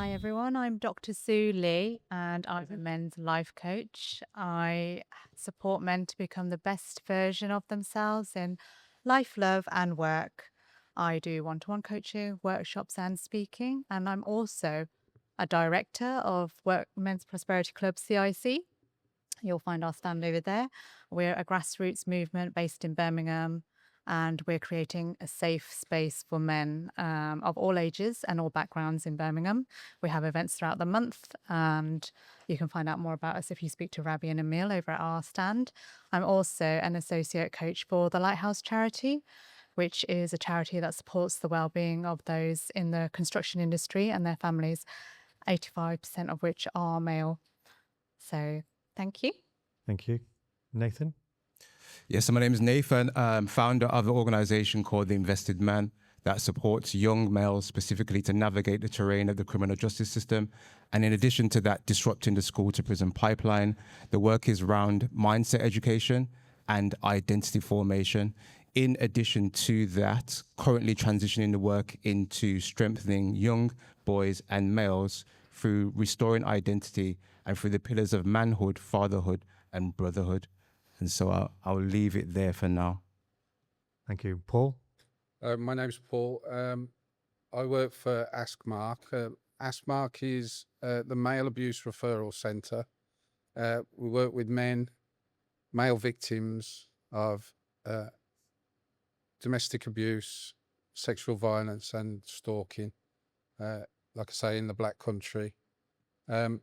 Hi everyone, I'm Dr. Sue Lee and I'm a men's life coach. I support men to become the best version of themselves in life, love, and work. I do one to one coaching, workshops, and speaking, and I'm also a director of Men's Prosperity Club CIC. You'll find our stand over there. We're a grassroots movement based in Birmingham, and we're creating a safe space for men of all ages and all backgrounds in Birmingham. We have events throughout the month, and you can find out more about us if you speak to Rabi and Emil over at our stand. I'm also an associate coach for the Lighthouse charity, which is a charity that supports the well-being of those in the construction industry and their families, 85% of which are male. So thank you. Thank you. Nathan? Yes, so my name is Nathan, founder of an organization called The Invested Man that supports young males specifically to navigate the terrain of the criminal justice system. And in addition to that, disrupting the school to prison pipeline, the work is around mindset education and identity formation. In addition to that, currently transitioning the work into strengthening young boys and males through restoring identity and through the pillars of manhood, fatherhood, and brotherhood. And so I'll leave it there for now. Thank you. Paul? My name's Paul. I work for Ask Mark. Ask Mark is the Male Abuse Referral Centre. We work with male victims of domestic abuse, sexual violence and stalking, like I say, in the Black Country. I'm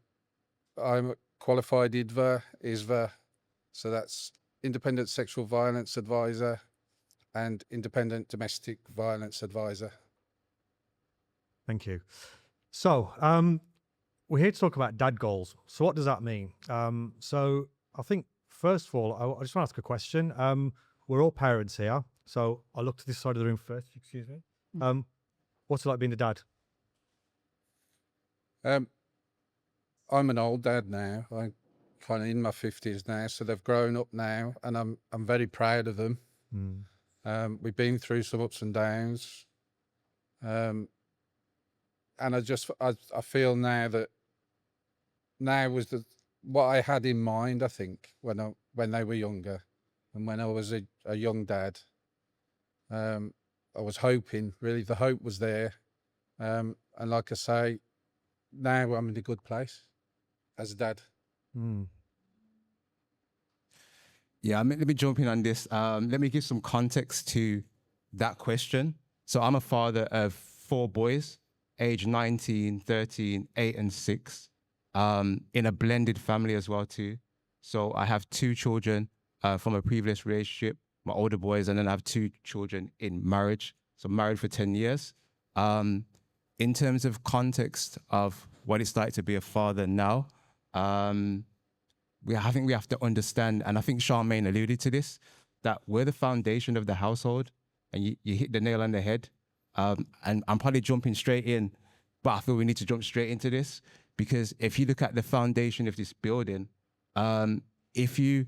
a qualified ISVA, so that's Independent Sexual Violence Advisor and Independent Domestic Violence Advisor. Thank you. So we're here to talk about dad goals. So what does that mean? So I think, first of all, I just want to ask a question. We're all parents here. So I'll look to this side of the room first. Excuse me. What's it like being a dad? I'm an old dad now. I'm kind of in my 50s now, so they've grown up now, and I'm very proud of them. We've been through some ups and downs, and I feel now that now was what I had in mind. I think when they were younger, and when I was a young dad, I was hoping. Really, the hope was there, and like I say, now I'm in a good place as a dad. Yeah, let me jump in on this. Let me give some context to that question. So I'm a father of 4 boys, age 19, 13, 8, and 6, in a blended family as well too. So I have 2 children from a previous relationship, my older boys, and then I have 2 children in marriage. So I'm married for 10 years. In terms of context of what it's like to be a father now, I think we have to understand, and I think Charmaine alluded to this, that we're the foundation of the household, and you hit the nail on the head. And I'm probably jumping straight in, but I feel we need to jump straight into this, because if you look at the foundation of this building, if you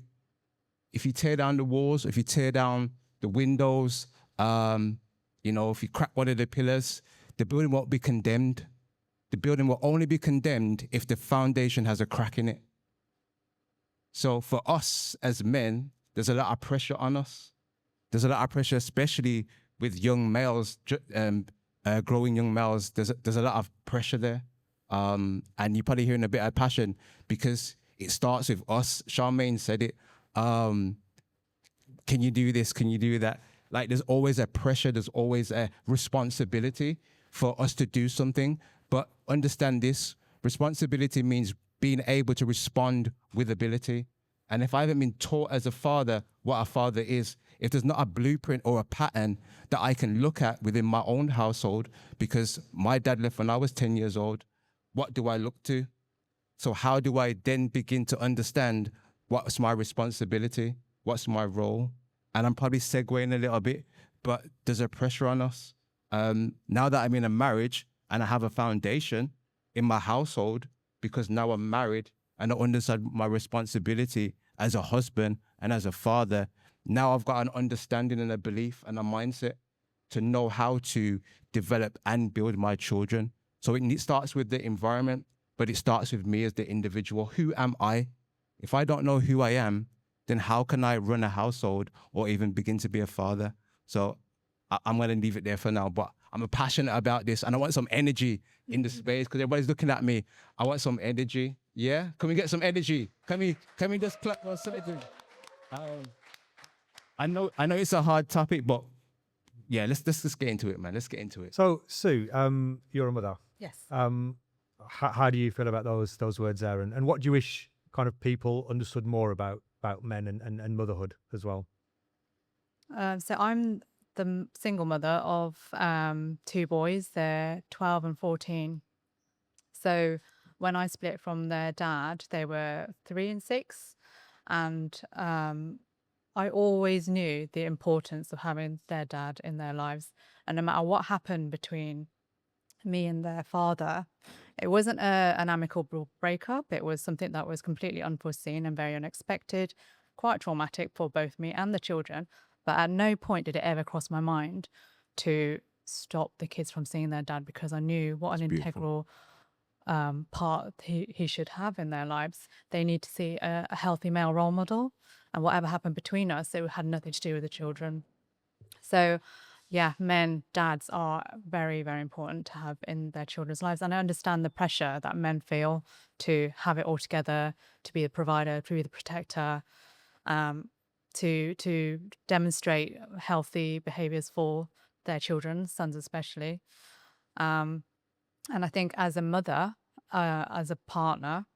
tear down the walls, if you tear down the windows, if you crack one of the pillars, the building won't be condemned. The building will only be condemned if the foundation has a crack in it. So for us as men, there's a lot of pressure on us. There's a lot of pressure, especially with young males, growing young males. There's a lot of pressure there. And you're probably hearing a bit of passion because it starts with us. Charmaine said it. Can you do this? Can you do that? Like, there's always a pressure. There's always a responsibility for us to do something. But understand this, responsibility means being able to respond with ability. And if I haven't been taught as a father what a father is, if there's not a blueprint or a pattern that I can look at within my own household, because my dad left when I was 10 years old, what do I look to? So how do I then begin to understand what's my responsibility? What's my role? And I'm probably segueing a little bit, but there's a pressure on us. Now that I'm in a marriage and I have a foundation in my household, because now I'm married and I understand my responsibility as a husband and as a father, now I've got an understanding and a belief and a mindset to know how to develop and build my children So it starts with the environment, but it starts with me as the individual. Who am I? If I don't know who I am, then how can I run a household or even begin to be a father? So I'm going to leave it there for now, but I'm passionate about this and I want some energy in the space because everybody's looking at me. I want some energy. Yeah? Can we get some energy? Can we just clap or something? I know it's a hard topic, but yeah, let's just get into it, man. Let's get into it. So, Sue, you're a mother. Yes. How do you feel about those words there, and what do you wish kind of people understood more about men and motherhood as well? So I'm the single mother of 2 boys. They're 12 and 14. So when I split from their dad, they were 3 and 6, and I always knew the importance of having their dad in their lives. And no matter what happened between me and their father, it wasn't an amicable breakup. It was something that was completely unforeseen and very unexpected, quite traumatic for both me and the children. But at no point did it ever cross my mind to stop the kids from seeing their dad, because I knew what an integral part he should have in their lives. They need to see a healthy male role model, and whatever happened between us, it had nothing to do with the children. So yeah, dads are very, very important to have in their children's lives. And I understand the pressure that men feel to have it all together, to be the provider, to be the protector, to demonstrate healthy behaviors for their children, sons especially. And I think as a mother, as a partner,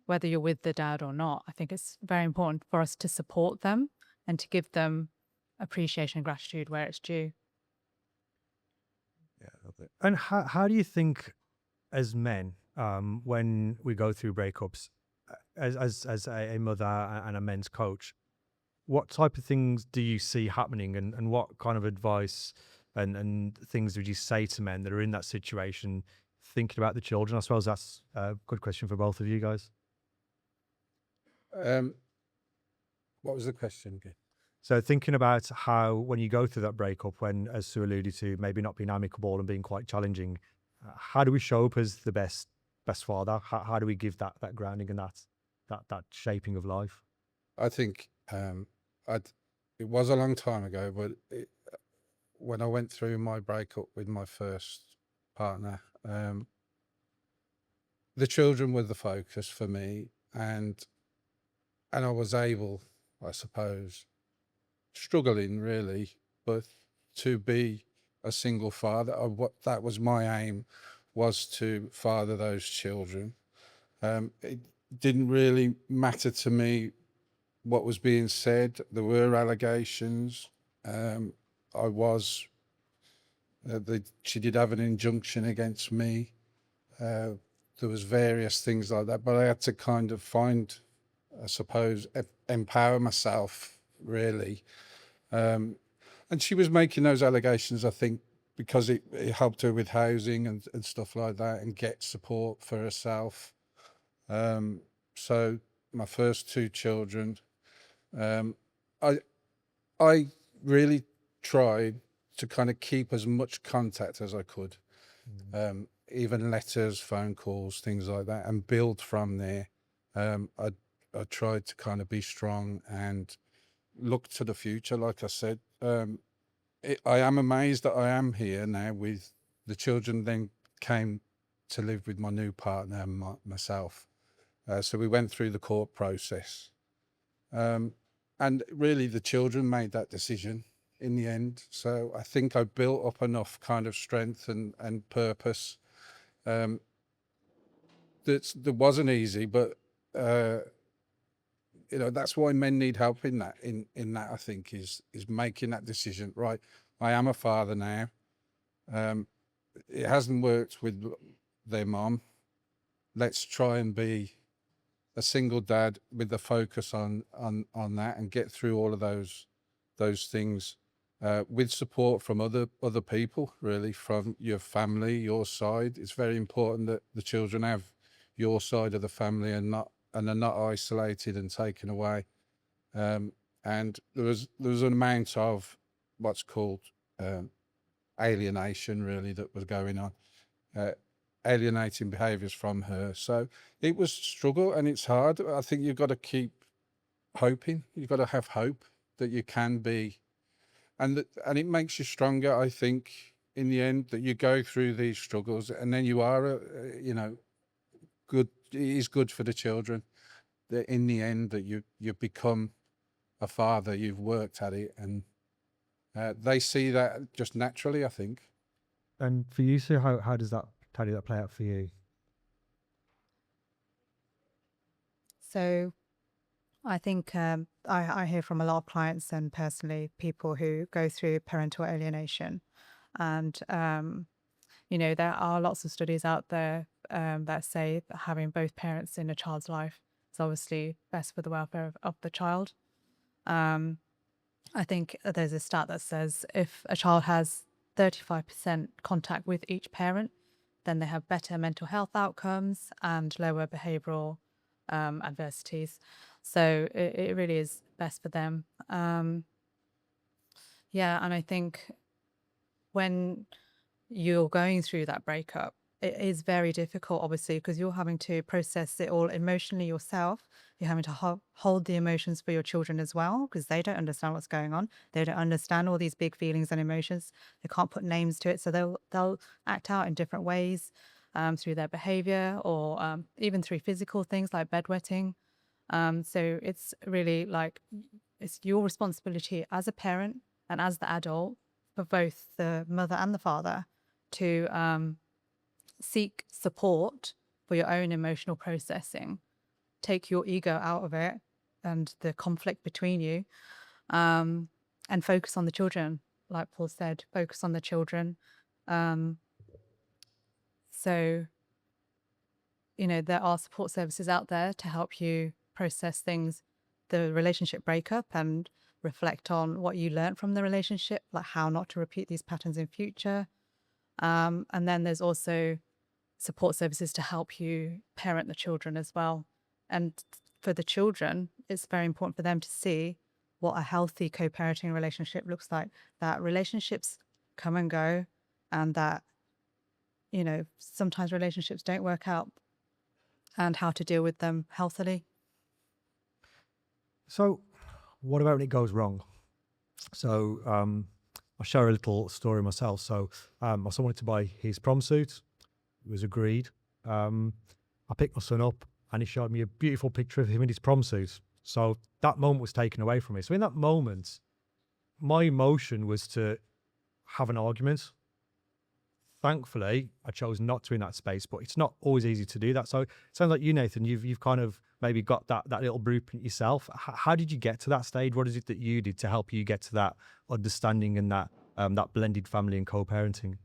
whether you're with the dad or not, I think it's very important for us to support them and to give them appreciation and gratitude where it's due. Yeah, I love it. And how do you think, as men, when we go through breakups, as a mother and a men's coach, what type of things do you see happening, and what kind of advice and things would you say to men that are in that situation, thinking about the children? I suppose that's a good question for both of you guys. What was the question again? So thinking about how, when you go through that breakup, when, as Sue alluded to, maybe not being amicable and being quite challenging, how do we show up as the best father? How do we give that grounding and that shaping of life? I think it was a long time ago, but when I went through my breakup with my first partner, the children were the focus for me, and I was able, I suppose, struggling really, but to be a single father, what that was my aim, was to father those children. It didn't really matter to me what was being said. There were allegations. She did have an injunction against me. There was various things like that, but I had to kind of find, I suppose, empower myself really. And she was making those allegations, I think, because it helped her with housing and stuff like that, and get support for herself. So my first 2 children, I really tried to kind of keep as much contact as I could, even letters, phone calls, things like that, and build from there. I tried to kind of be strong and look to the future. Like I said, I am amazed that I am here now with the children. Then came to live with my new partner and myself. So we went through the court process. And really the children made that decision in the end. So I think I built up enough kind of strength and purpose. That wasn't easy, but that's why men need help in that. In that, I think is making that decision. Right, I am a father now. It hasn't worked with their mom. Let's try and be a single dad with the focus on that, and get through all of those things with support from other people, really, from your family, your side. It's very important that the children have your side of the family and are not isolated and taken away. And there was an amount of what's called alienation, really, that was going on. alienating behaviours from her. So it was struggle, and it's hard. I think you've got to keep hoping. You've got to have hope that you can be, and it makes you stronger. I think in the end that you go through these struggles, and then you are, good. It is good for the children. That in the end that you become a father. You've worked at it, and they see that just naturally, I think. And for you, Sue, how did that play out for you? So I think I hear from a lot of clients and personally people who go through parental alienation. And, there are lots of studies out there that say that having both parents in a child's life is obviously best for the welfare of the child. I think there's a stat that says if a child has 35% contact with each parent, then they have better mental health outcomes and lower behavioral adversities. So it really is best for them. Yeah, and I think when you're going through that breakup, it is very difficult, obviously, because you're having to process it all emotionally yourself. You're having to hold the emotions for your children as well, because they don't understand what's going on. They don't understand all these big feelings and emotions. They can't put names to it, so they'll act out in different ways through their behavior or even through physical things like bedwetting. So it's really like it's your responsibility as a parent and as the adult for both the mother and the father to seek support for your own emotional processing, take your ego out of it and the conflict between you, and focus on the children. Like Paul said, focus on the children. So, there are support services out there to help you process things, the relationship breakup, and reflect on what you learned from the relationship, like how not to repeat these patterns in future. And then there's also support services to help you parent the children as well. And for the children, it's very important for them to see what a healthy co-parenting relationship looks like, that relationships come and go, and that, sometimes relationships don't work out, and how to deal with them healthily. So, what about when it goes wrong? So, I'll share a little story myself. So, my son wanted to buy his prom suit. It was agreed. I picked my son up, and he showed me a beautiful picture of him in his prom suit. So that moment was taken away from me. So in that moment, my emotion was to have an argument. Thankfully, I chose not to in that space, but it's not always easy to do that. So it sounds like you, Nathan, you've kind of maybe got that little blueprint yourself. How did you get to that stage? What is it that you did to help you get to that understanding and that blended family and co-parenting?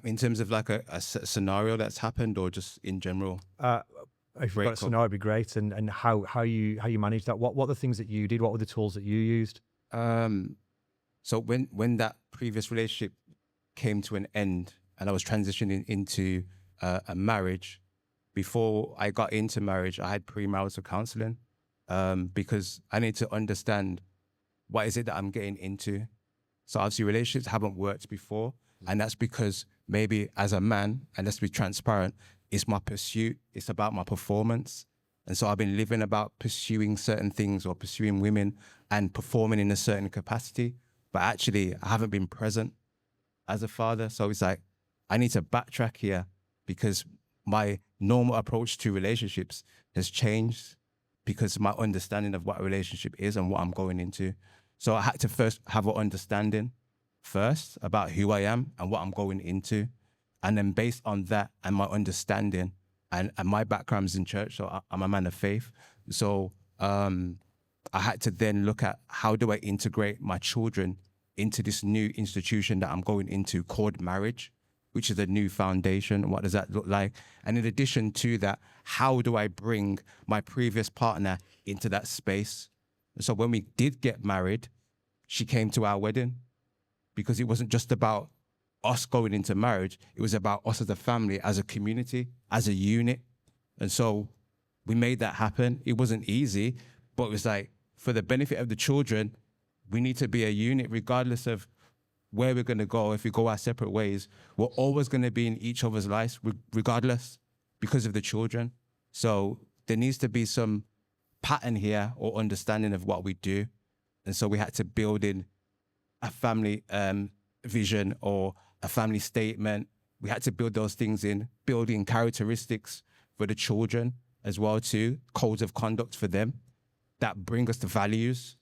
In terms of like a scenario that's happened, or just in general? If you've got a scenario, it'd be great. And how you managed that. What are the things that you did? What were the tools that you used? So when that previous relationship came to an end and I was transitioning into a marriage, before I got into marriage, I had premarital counseling because I need to understand what is it that I'm getting into. So obviously relationships haven't worked before, and that's because maybe as a man, and let's be transparent, it's my pursuit, it's about my performance. And so I've been living about pursuing certain things or pursuing women and performing in a certain capacity, but actually I haven't been present as a father. So it's like, I need to backtrack here because my normal approach to relationships has changed because my understanding of what a relationship is and what I'm going into. So I had to first have an understanding first about who I am and what I'm going into. And then based on that and my understanding, and my background's in church, so I'm a man of faith. So I had to then look at how do I integrate my children into this new institution that I'm going into called marriage, which is a new foundation. What does that look like? And in addition to that, how do I bring my previous partner into that space? So when we did get married, she came to our wedding because it wasn't just about us going into marriage. It was about us as a family, as a community, as a unit. And so we made that happen. It wasn't easy, but it was like, for the benefit of the children, we need to be a unit regardless of where we're going to go, if we go our separate ways, we're always going to be in each other's lives, regardless, because of the children. So there needs to be some pattern here or understanding of what we do. And so we had to build in a family vision or a family statement. We had to build those things in, building characteristics for the children as well too, codes of conduct for them that bring us to values.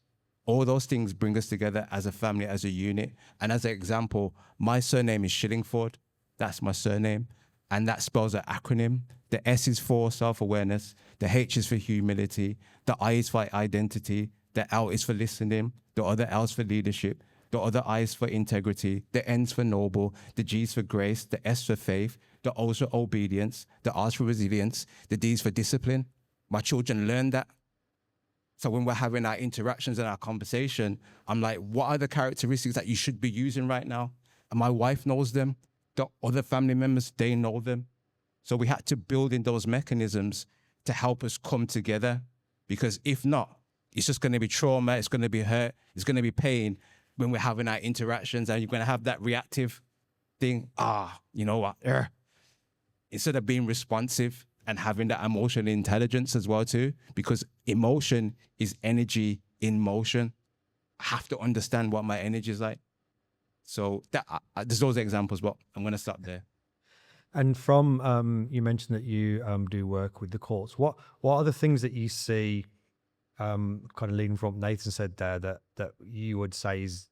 All those things bring us together as a family, as a unit. And as an example, my surname is Shillingford. That's my surname. And that spells an acronym. The S is for self-awareness. The H is for humility. The I is for identity. The L is for listening. The other L is for leadership. The other I is for integrity. The N is for noble. The G is for grace. The S for faith. The O is for obedience. The R is for resilience. The D is for discipline. My children learn that. So when we're having our interactions and our conversation, I'm like, what are the characteristics that you should be using right now? And my wife knows them. The other family members, they know them. So we had to build in those mechanisms to help us come together. Because if not, it's just going to be trauma, it's going to be hurt, it's going to be pain when we're having our interactions, and you're going to have that reactive thing. You know what? Instead of being responsive and having that emotional intelligence as well too, because emotion is energy in motion. I have to understand what my energy is like. So that there's those examples, but I'm going to stop there. And from you mentioned that you do work with the courts. What are the things that you see, kind of leading from what Nathan said there, that you would say is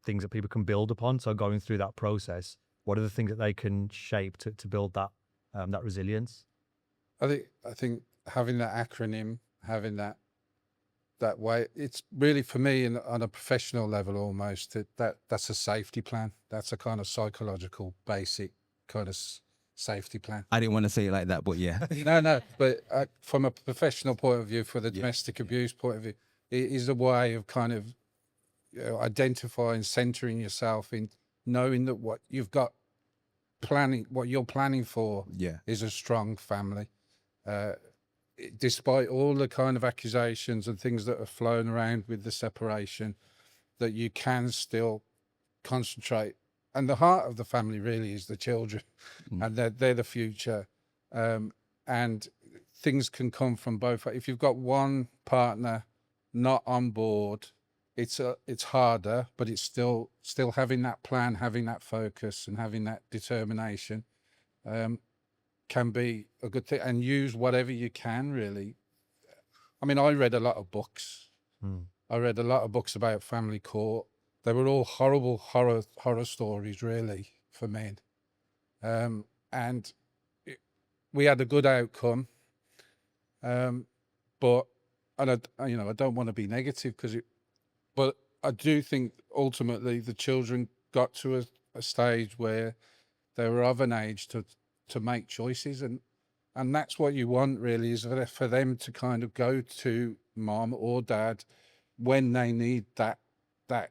things that people can build upon? So going through that process, what are the things that they can shape to build that that resilience? I think having that acronym, having that way, it's really for me on a professional level almost. That's a safety plan. That's a kind of psychological basic kind of safety plan. I didn't want to say it like that, but yeah. No, but from a professional point of view, for the domestic abuse point of view, it is a way of kind of identifying, centering yourself in knowing that what you've got what you're planning for is a strong family. Despite all the kind of accusations and things that are flown around with the separation, that you can still concentrate. And the heart of the family really is the children, and they're the future. And things can come from both. If you've got one partner not on board, it's harder, but it's still having that plan, having that focus, and having that determination can be a good thing. And use whatever you can, really. I mean, I read a lot of books. I read a lot of books about family court. They were all horrible horror stories, really, for men. And we had a good outcome. But I don't want to be negative but I do think ultimately the children got to a stage where they were of an age to make choices, and that's what you want really, is for them to kind of go to mom or dad when they need that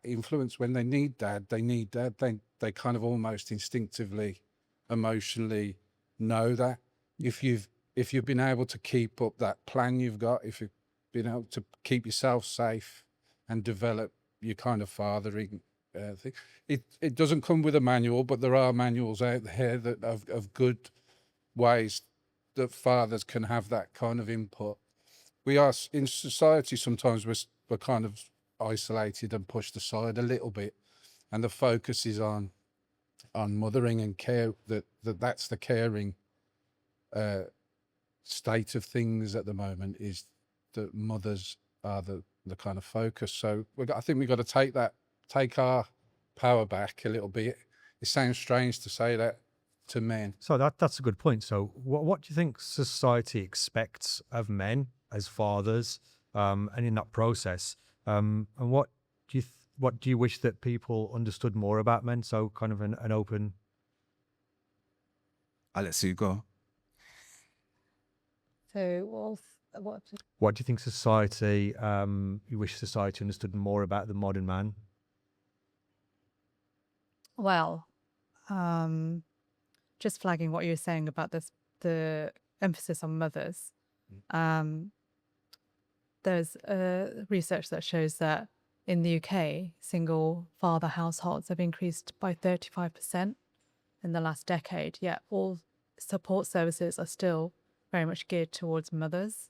influence. When they need dad, they kind of almost instinctively, emotionally know that. If you've been able to keep up that plan you've got, if you've been able to keep yourself safe and develop your kind of fathering thing, it doesn't come with a manual, but there are manuals out there that of good ways that fathers can have that kind of input. We are in society sometimes we're kind of isolated and pushed aside a little bit, and the focus is on mothering and care. That's the caring state of things at the moment, is that mothers are the kind of focus. So I think we've got to take our power back a little bit. It sounds strange to say that to men. So that's a good point. So what do you think society expects of men as fathers, and in that process, and what do you wish that people understood more about men? So kind of an open. I'll let Sue go. So What do you think society, you wish society understood more about the modern man? Well, just flagging what you were saying about the emphasis on mothers. There's research that shows that in the UK, single father households have increased by 35% in the last decade, yet all support services are still very much geared towards mothers.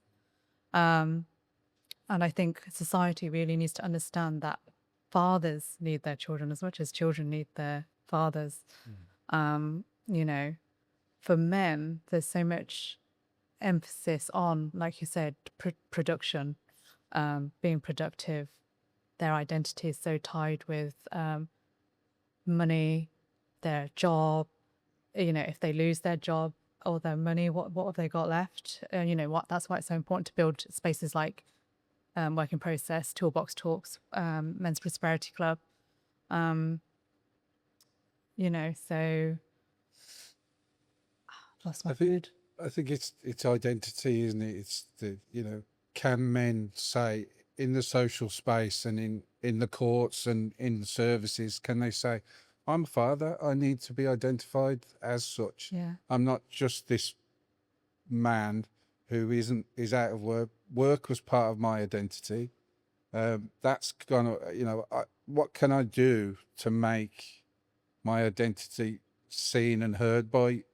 And I think society really needs to understand that fathers need their children as much as children need their fathers. You know, for men, there's so much emphasis on, like you said, production, being productive. Their identity is so tied with money, their job. You know, if they lose their job or their money, what have they got left? You know, that's why it's so important to build spaces like Work in Process, Toolbox Talks, Men's Prosperity Club. You know, so lost my food. I think it's identity, isn't it? It's the, you know, can men say in the social space and in the courts and in the services, can they say, I'm a father, I need to be identified as such. Yeah. I'm not just this man who is out of work. Work was part of my identity. That's gonna, you know, what can I do to make my identity seen and heard by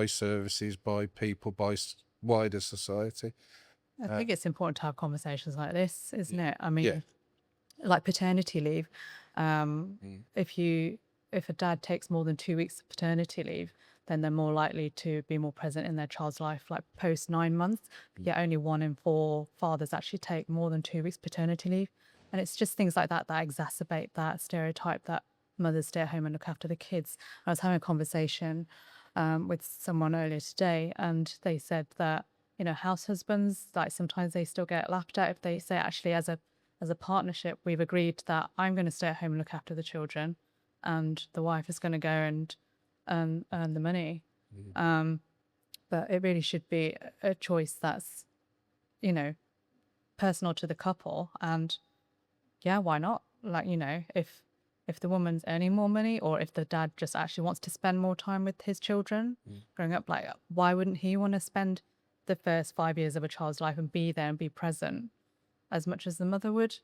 services, by people, by wider society? I think it's important to have conversations like this, isn't it? I mean, Yeah. like paternity leave. If a dad takes more than 2 weeks of paternity leave, then they're more likely to be more present in their child's life, like post 9 months. Yet only 1 in 4 fathers actually take more than 2 weeks paternity leave. And it's just things like that that exacerbate that stereotype that mothers stay at home and look after the kids. I was having a conversation with someone earlier today, and they said that, you know, house husbands, like sometimes they still get laughed at if they say, actually, as a partnership, we've agreed that I'm going to stay at home and look after the children, and the wife is going to go and earn the money. But it really should be a choice that's, you know, personal to the couple. And yeah, why not? Like, you know, if the woman's earning more money, or if the dad just actually wants to spend more time with his children growing up, like, why wouldn't he want to spend the first 5 years of a child's life and be there and be present as much as the mother would?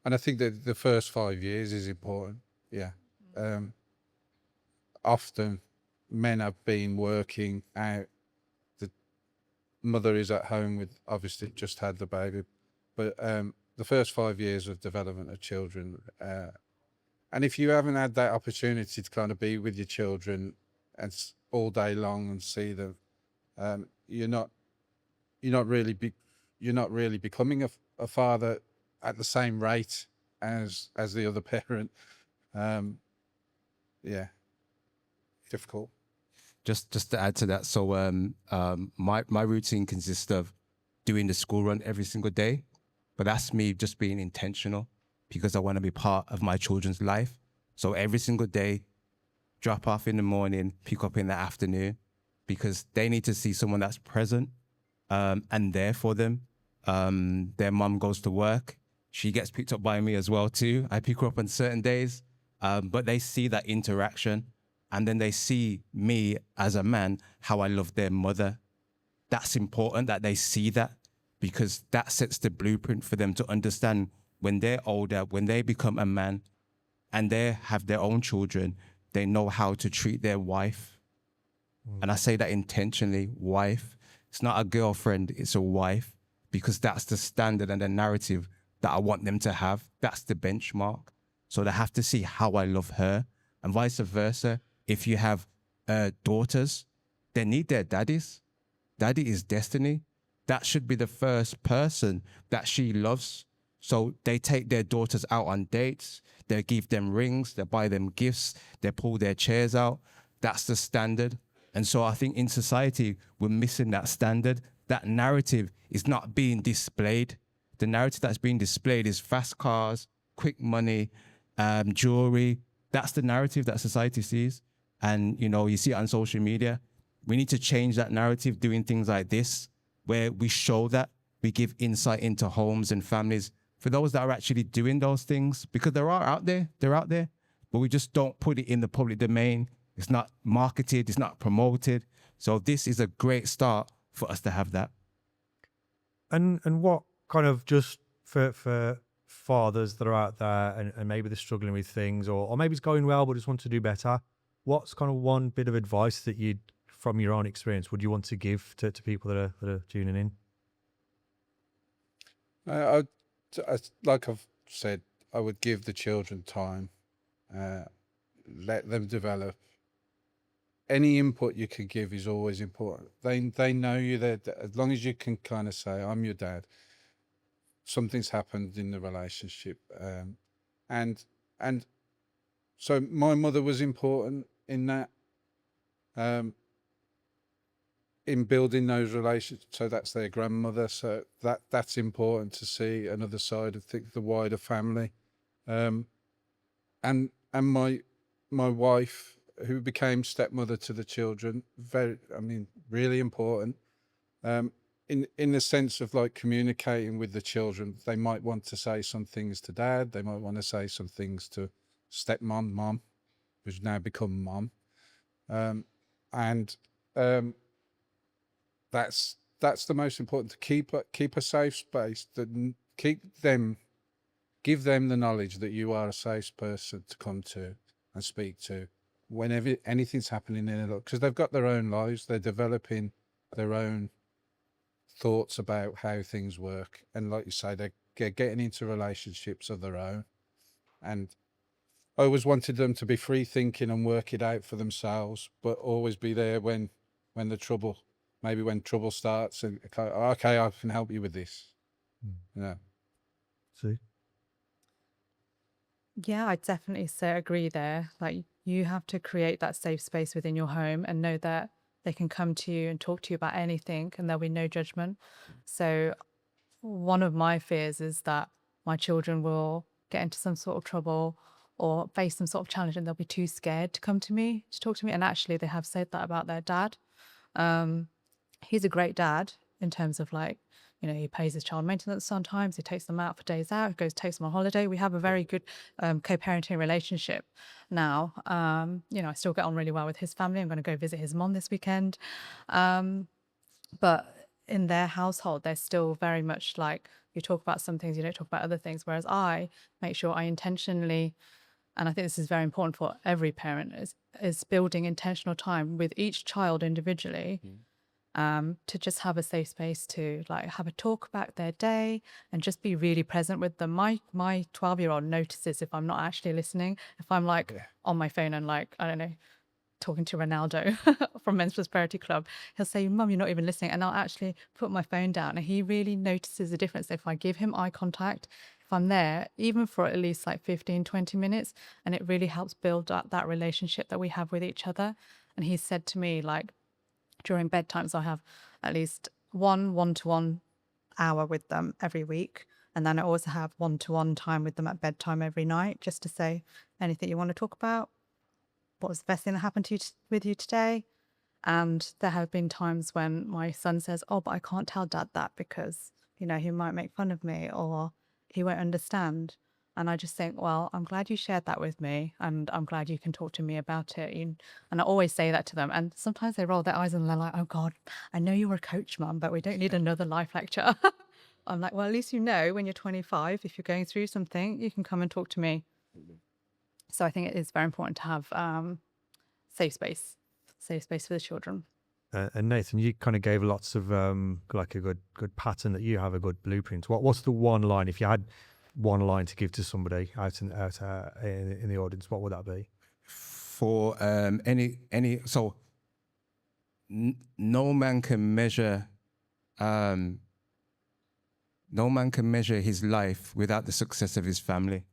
And I think that the first 5 years is important. Yeah. Often men have been working out. The mother is at home with, obviously just had the baby, but the first 5 years of development of children, and if you haven't had that opportunity to kind of be with your children and all day long and see them, you're not really becoming a father at the same rate as the other parent. Yeah, difficult. Just to add to that, so my routine consists of doing the school run every single day, but that's me just being intentional because I want to be part of my children's life. So every single day, drop off in the morning, pick up in the afternoon, because they need to see someone that's present and there for them. Their mum goes to work. She gets picked up by me as well too. I pick her up on certain days, but they see that interaction, and then they see me as a man, how I love their mother. That's important that they see that, because that sets the blueprint for them to understand when they're older, when they become a man and they have their own children, they know how to treat their wife. And I say that intentionally, wife. It's not a girlfriend, it's a wife, because that's the standard and the narrative that I want them to have. That's the benchmark. So they have to see how I love her, and vice versa. If you have daughters, they need their daddies. Daddy is destiny. That should be the first person that she loves. So they take their daughters out on dates. They give them rings. They buy them gifts. They pull their chairs out. That's the standard. And so I think in society, we're missing that standard. That narrative is not being displayed. The narrative that's being displayed is fast cars, quick money, jewelry. That's the narrative that society sees. And, you know, you see it on social media. We need to change that narrative, doing things like this, where we show that, we give insight into homes and families for those that are actually doing those things, because they're out there, but we just don't put it in the public domain. It's not marketed, it's not promoted. So this is a great start for us to have that. And what kind of, just for fathers that are out there and maybe they're struggling with things, or maybe it's going well but just want to do better, what's kind of one bit of advice that you'd, from your own experience, would you want to give to people that are tuning in? Like I've said, I would give the children time, let them develop. Any input you can give is always important. They know you there. As long as you can kind of say, "I'm your dad." Something's happened in the relationship, and so my mother was important in that, in building those relationships. So that's their grandmother. So that's important to see another side of the wider family, and my wife, who became stepmother to the children, really important, in the sense of like communicating with the children. They might want to say some things to dad, they might want to say some things to stepmom, mom, who's now become mom, and that's the most important, to keep a safe space, give them the knowledge that you are a safe person to come to and speak to whenever anything's happening in it, because they've got their own lives, they're developing their own thoughts about how things work, and like you say, they're getting into relationships of their own. And I always wanted them to be free thinking and work it out for themselves, but always be there when the trouble, maybe when trouble starts, and okay, I can help you with this. Yeah. See? Yeah, I definitely agree there. Like, you have to create that safe space within your home and know that they can come to you and talk to you about anything and there'll be no judgment. So one of my fears is that my children will get into some sort of trouble or face some sort of challenge and they'll be too scared to come to me, to talk to me. And actually, they have said that about their dad. He's a great dad in terms of, like, you know, he pays his child maintenance sometimes, he takes them out for days out, he takes them on holiday. We have a very good co-parenting relationship now. You know, I still get on really well with his family. I'm going to go visit his mom this weekend. But in their household, they're still very much like, you talk about some things, you don't talk about other things. Whereas I make sure I intentionally, and I think this is very important for every parent, is building intentional time with each child individually. To just have a safe space to, like, have a talk about their day and just be really present with them. My 12-year-old notices if I'm not actually listening. If I'm like on my phone and, like, I don't know, talking to Ronaldo from Men's Prosperity Club, he'll say, "Mum, you're not even listening." And I'll actually put my phone down, and he really notices the difference if I give him eye contact, if I'm there, even for at least like 15, 20 minutes. And it really helps build up that relationship that we have with each other. And he said to me, like, during bedtimes, I have at least one-to-one hour with them every week. And then I also have one-to-one time with them at bedtime every night, just to say, anything you want to talk about? What was the best thing that happened to you with you today? And there have been times when my son says, "Oh, but I can't tell dad that because, you know, he might make fun of me or he won't understand." And I just think, well, I'm glad you shared that with me, and I'm glad you can talk to me about it. And I always say that to them. And sometimes they roll their eyes and they're like, "Oh God, I know you were a coach, Mum, but we don't need another life lecture." I'm like, well, at least you know when you're 25, if you're going through something, you can come and talk to me. So I think it is very important to have safe space for the children. And Nathan, you kind of gave lots of like a good pattern that you have, a good blueprint. What's the one line, if you had one line to give to somebody out in the audience, what would that be? For no man can measure his life without the success of his family.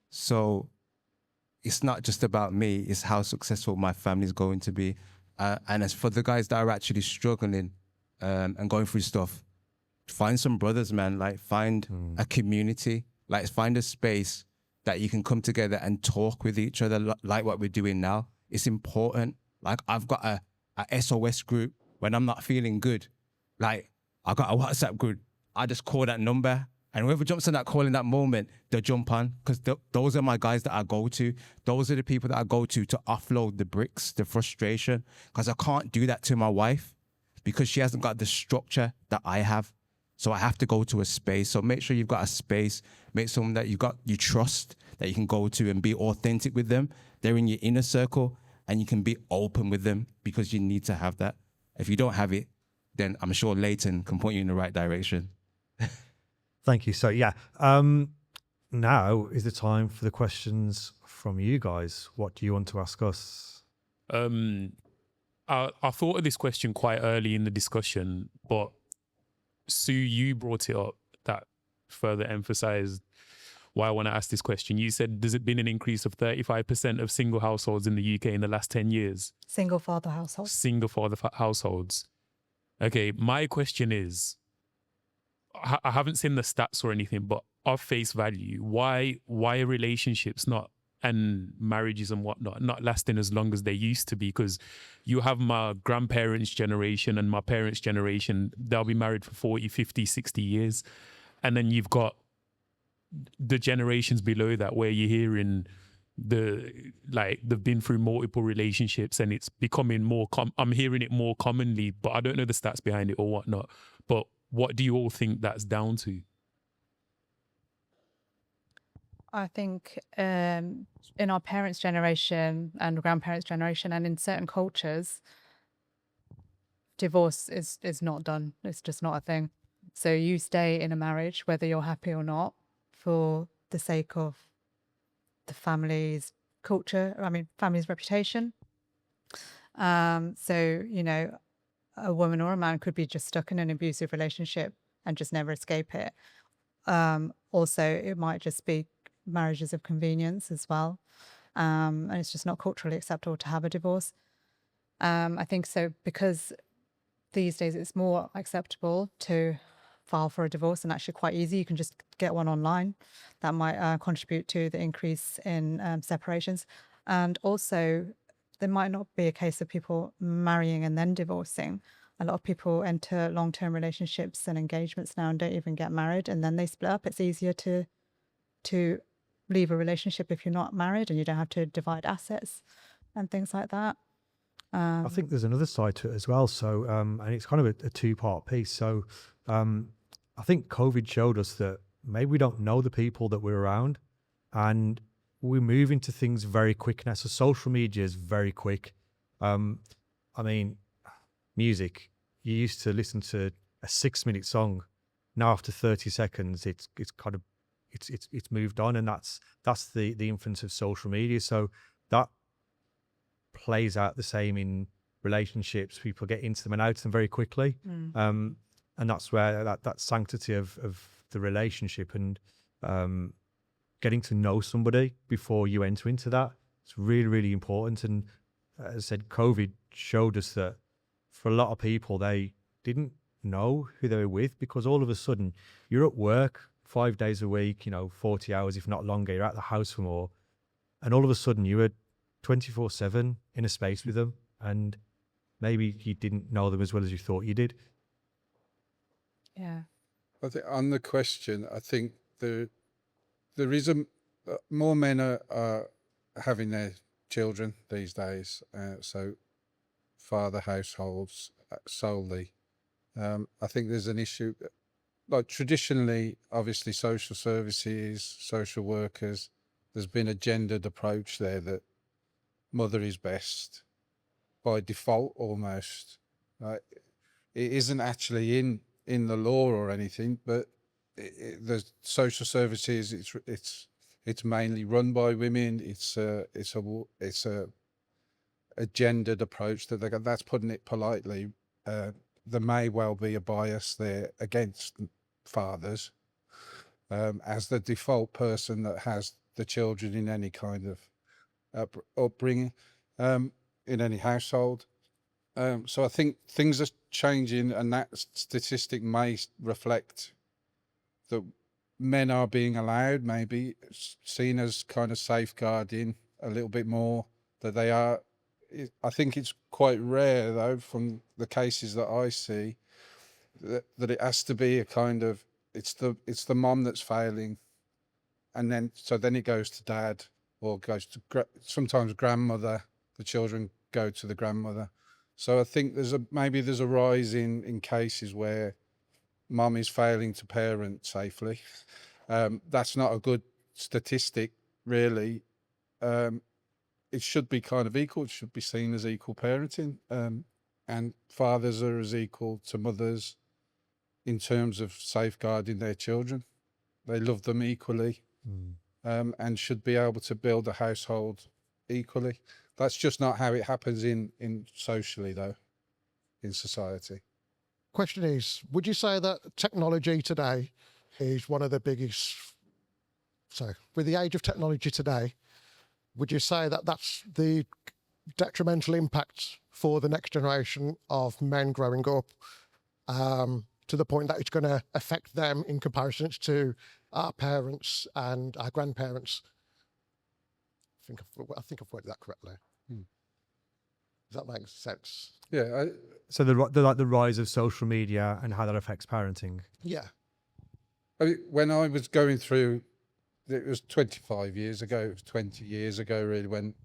So it's not just about me, it's how successful my family is going to be. And as for the guys that are actually struggling and going through stuff, find some brothers, man. Like, find a community, like, find a space that you can come together and talk with each other, like what we're doing now. It's important. Like, I've got a SOS group when I'm not feeling good. Like, I got a WhatsApp group. I just call that number, and whoever jumps on that call in that moment, they'll jump on, because those are my guys that I go to. Those are the people that I go to offload the bricks, the frustration, because I can't do that to my wife because she hasn't got the structure that I have. So I have to go to a space. So make sure you've got a space, make someone that you trust, that you can go to and be authentic with them. They're in your inner circle and you can be open with them, because you need to have that. If you don't have it, then I'm sure Leighton can point you in the right direction. Thank you. So yeah, now is the time for the questions from you guys. What do you want to ask us? I thought of this question quite early in the discussion, but Sue, you brought it up, that further emphasized why I want to ask this question. You said, there's it been an increase of 35% of single households in the UK in the last 10 years? Single father households. Single father households. Okay, my question is, I haven't seen the stats or anything, but of face value, why are relationships and marriages and whatnot not lasting as long as they used to be? Because you have my grandparents' generation and my parents' generation, they'll be married for 40, 50, 60 years. And then you've got the generations below that where you're hearing they've been through multiple relationships and it's becoming more I'm hearing it more commonly, but I don't know the stats behind it or whatnot. But what do you all think that's down to? I think in our parents' generation and grandparents' generation and in certain cultures, divorce is not done. It's just not a thing. So you stay in a marriage, whether you're happy or not, for the sake of the family's culture, family's reputation. So, a woman or a man could be just stuck in an abusive relationship and just never escape it. Also, it might just be marriages of convenience as well. And it's just not culturally acceptable to have a divorce. I think so because these days it's more acceptable to file for a divorce and actually quite easy. You can just get one online. That might contribute to the increase in separations. And also, there might not be a case of people marrying and then divorcing. A lot of people enter long-term relationships and engagements now and don't even get married, and then they split up. It's easier to leave a relationship if you're not married, and you don't have to divide assets and things like that. I think there's another side to it as well. So, and it's kind of a two-part piece. So, I think COVID showed us that maybe we don't know the people that we're around, and we move into things very quick now. So social media is very quick. Music. You used to listen to a 6-minute song. Now after 30 seconds, it's moved on, and that's the influence of social media. So that plays out the same in relationships. People get into them and out of them very quickly. And that's where that sanctity of the relationship and getting to know somebody before you enter into that, it's really, really important. And as I said, COVID showed us that for a lot of people, they didn't know who they were with, because all of a sudden you're at work 5 days a week, 40 hours, if not longer, you're at the house for more. And all of a sudden you were 24/7 in a space with them, and maybe you didn't know them as well as you thought you did. Yeah. I think on the question, I think there is more men are having their children these days. So father households solely. I think there's an issue. Like traditionally, obviously, social services, social workers, there's been a gendered approach there that mother is best by default almost. It isn't actually in the law or anything, but the social services, it's mainly run by women. It's a gendered approach that that's putting it politely. There may well be a bias there against fathers as the default person that has the children in any kind of upbringing in any household. So I think things are changing, and that statistic may reflect that men are being allowed, maybe seen as kind of safeguarding a little bit more, that they are. I think it's quite rare, though, from the cases that I see, that it has to be a kind of, it's the mom that's failing, and then it goes to dad, or goes to sometimes grandmother. The children go to the grandmother. So I think there's a rise in cases where mum is failing to parent safely. That's not a good statistic, really. It should be kind of equal. It should be seen as equal parenting. And fathers are as equal to mothers in terms of safeguarding their children. They love them equally, and should be able to build a household equally. That's just not how it happens in socially, though, in society. Question is, would you say that technology today is one of the biggest, so with the age of technology today, would you say that that's the detrimental impact for the next generation of men growing up, to the point that it's going to affect them in comparison to our parents and our grandparents? I think I've worded that correctly. Does that make sense? Yeah. So the rise of social media and how that affects parenting. Yeah. I mean, when I was going through, it was 25 years ago, it was 20 years ago, really, when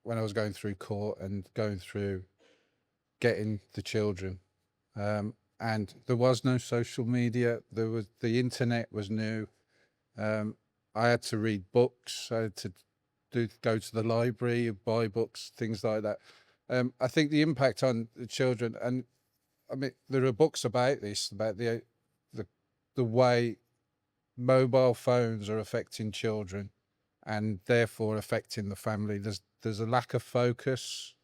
I was going through court and going through getting the children. And there was no social media. The internet was new. I had to read books. I had to go to the library, buy books, things like that. I think the impact on the children, and I mean, there are books about this, about the way mobile phones are affecting children, and therefore affecting the family. There's a lack of focus.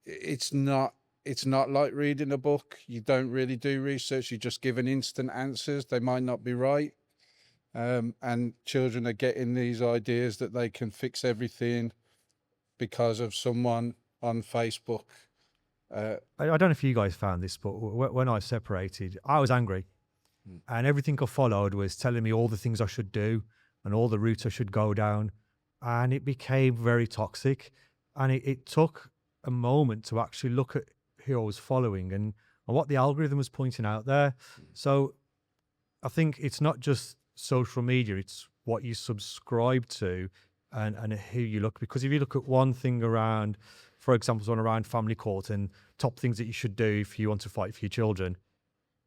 It's not like reading a book. You don't really do research. You're just given instant answers. They might not be right. And children are getting these ideas that they can fix everything because of someone on Facebook. I don't know if you guys found this, but when I separated, I was angry. And everything I followed was telling me all the things I should do and all the routes I should go down. And it became very toxic. And it took a moment to actually look at who I was following and what the algorithm was pointing out there. So I think it's not just social media, it's what you subscribe to and who you look. Because if you look at one thing around, for example, around family court and top things that you should do if you want to fight for your children,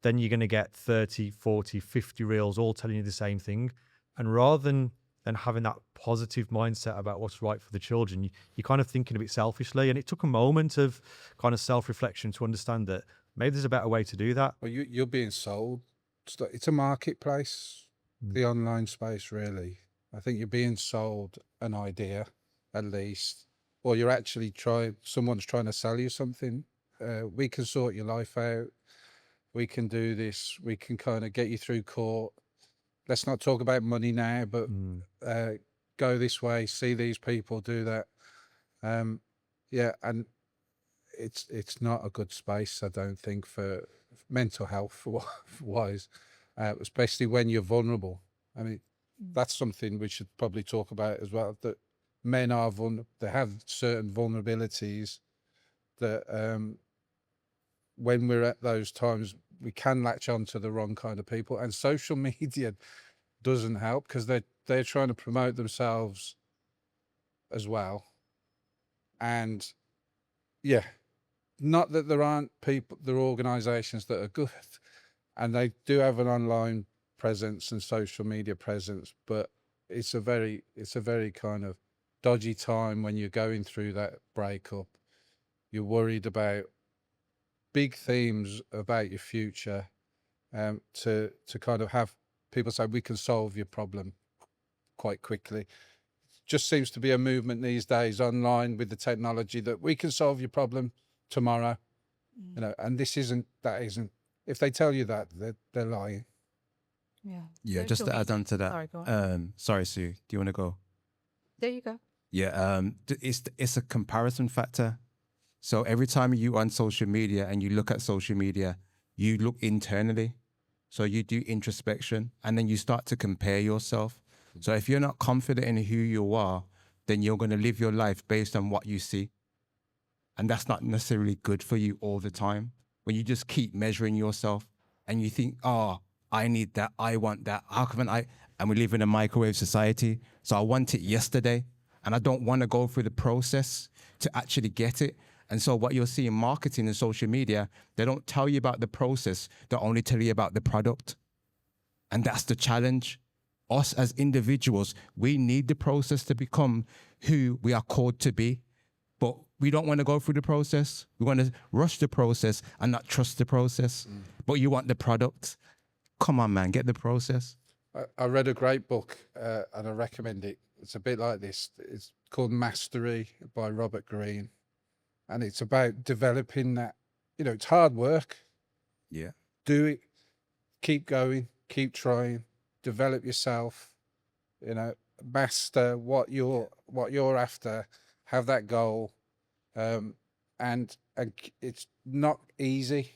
then you're going to get 30, 40, 50 reels all telling you the same thing. And rather than having that positive mindset about what's right for the children, you're kind of thinking a bit selfishly. And it took a moment of kind of self-reflection to understand that maybe there's a better way to do that. Well, you're being sold. It's a marketplace, the online space, really. I think you're being sold an idea, at least, or you're actually someone's trying to sell you something. We can sort your life out. We can do this. We can kind of get you through court. Let's not talk about money now, but go this way, see these people, do that. Yeah, and it's not a good space, I don't think, for mental health wise, especially when you're vulnerable. I mean, that's something we should probably talk about as well, that men are vulnerable. They have certain vulnerabilities that when we're at those times, we can latch on to the wrong kind of people. And social media doesn't help because they're trying to promote themselves as well. And yeah, not that there aren't people, there are organizations that are good, and they do have an online presence and social media presence, but it's a very kind of dodgy time when you're going through that breakup. You're worried about big themes about your future, to kind of have people say, we can solve your problem quite quickly. Just seems to be a movement these days online with the technology that we can solve your problem tomorrow, you know, and that isn't, if they tell you that, they're lying. Yeah, just to add on to that. Sorry, go on. Sorry, Sue, do you want to go? There you go. Yeah, it's a comparison factor. So every time you on social media and you look at social media, you look internally. So you do introspection and then you start to compare yourself. So if you're not confident in who you are, then you're going to live your life based on what you see. And that's not necessarily good for you all the time. When you just keep measuring yourself and you think, oh, I need that, I want that. How come and we live in a microwave society. So I want it yesterday and I don't want to go through the process to actually get it. And so what you'll see in marketing and social media, they don't tell you about the process, they only tell you about the product. And that's the challenge. Us as individuals, we need the process to become who we are called to be. But we don't want to go through the process. We want to rush the process and not trust the process. But you want the product. Come on, man, get the process. I read a great book and I recommend it. It's a bit like this. It's called Mastery by Robert Greene. And it's about developing that, you know, it's hard work. Yeah. Do it, keep going, keep trying, develop yourself, you know, master what you're after, have that goal. And it's not easy.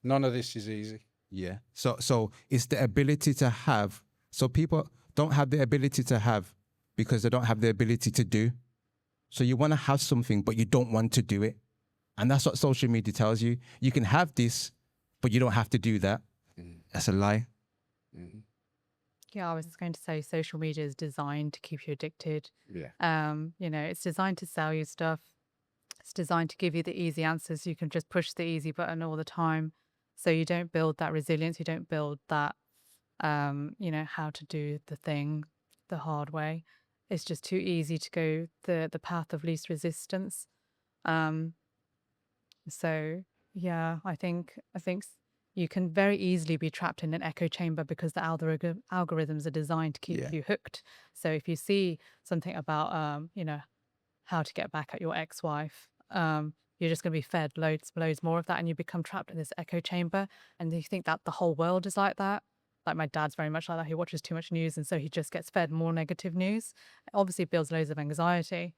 None of this is easy. Yeah. So it's the ability to have. So people don't have the ability to have because they don't have the ability to do. So you want to have something, but you don't want to do it. And that's what social media tells you. You can have this, but you don't have to do that. That's a lie. Yeah, I was going to say social media is designed to keep you addicted. Yeah. You know, it's designed to sell you stuff. It's designed to give you the easy answers. You can just push the easy button all the time. So you don't build that resilience. You don't build that, you know, how to do the thing the hard way. It's just too easy to go the path of least resistance. So yeah, I think you can very easily be trapped in an echo chamber because the algorithms are designed to keep you hooked. So if you see something about, you know, how to get back at your ex-wife, you're just going to be fed loads more of that, and you become trapped in this echo chamber. And you think that the whole world is like that. Like my dad's very much like that. He watches too much news, and so he just gets fed more negative news. It obviously builds loads of anxiety.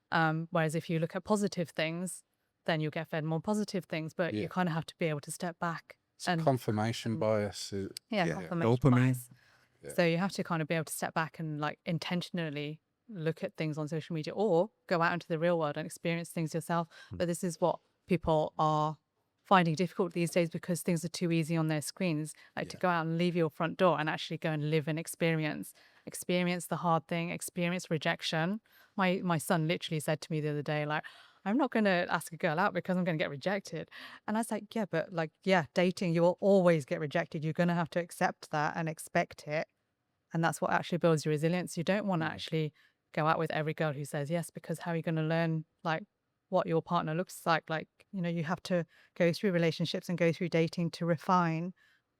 Whereas if you look at positive things, then you'll get fed more positive things. But you kind of have to be able to step back. It's confirmation bias. Confirmation Dopamine. bias. So you have to kind of be able to step back and like intentionally look at things on social media or go out into the real world and experience things yourself. But this is what people are finding difficult these days because things are too easy on their screens. Like to go out and leave your front door and actually go and live and experience the hard thing, experience rejection. My son literally said to me the other day, like, I'm not going to ask a girl out because I'm going to get rejected. And I was like, yeah, but like, yeah, dating, you will always get rejected. You're going to have to accept that and expect it. And that's what actually builds your resilience. You don't want to actually go out with every girl who says yes, because how are you going to learn like what your partner looks like? Like, you know, you have to go through relationships and go through dating to refine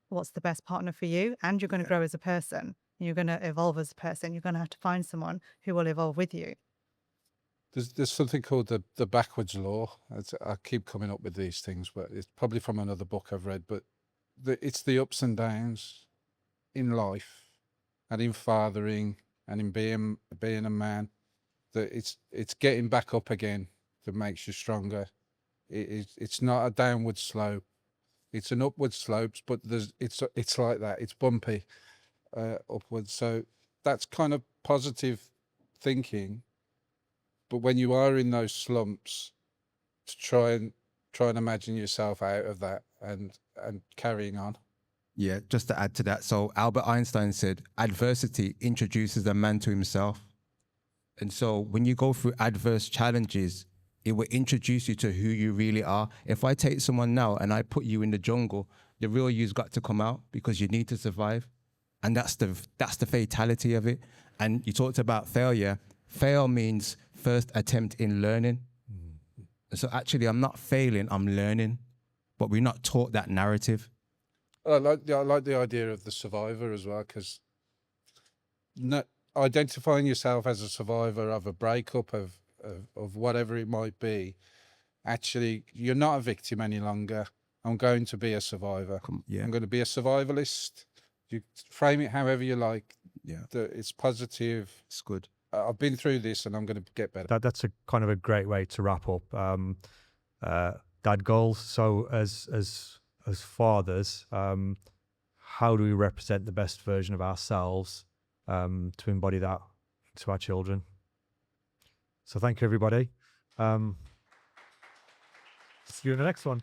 what's the best partner for you. And you're going to grow as a person. You're going to evolve as a person. You're going to have to find someone who will evolve with you. There's something called the backwards law. I keep coming up with these things, but it's probably from another book I've read. But it's the ups and downs in life and in fathering and in being a man, that it's getting back up again that makes you stronger. It's not a downward slope. It's an upward slope, but it's like that. It's bumpy upwards. So that's kind of positive thinking. But when you are in those slumps, to try and imagine yourself out of that and carrying on. Yeah, just to add to that. So Albert Einstein said, adversity introduces a man to himself. And so when you go through adverse challenges, it will introduce you to who you really are. If I take someone now and I put you in the jungle, the real you's got to come out because you need to survive. And that's the fatality of it. And you talked about failure. Fail means first attempt in learning. So actually, I'm not failing, I'm learning. But we're not taught that narrative. I like the idea of the survivor as well, because identifying yourself as a survivor of a breakup, of whatever it might be, actually, you're not a victim any longer. I'm going to be a survivor. I'm going to be a survivalist. You frame it however you like. Yeah, it's positive. it's good. I've been through this and I'm going to get better. That's a kind of a great way to wrap up. Dad goals. So as fathers, how do we represent the best version of ourselves to embody that to our children? So thank you, everybody. See you in the next one.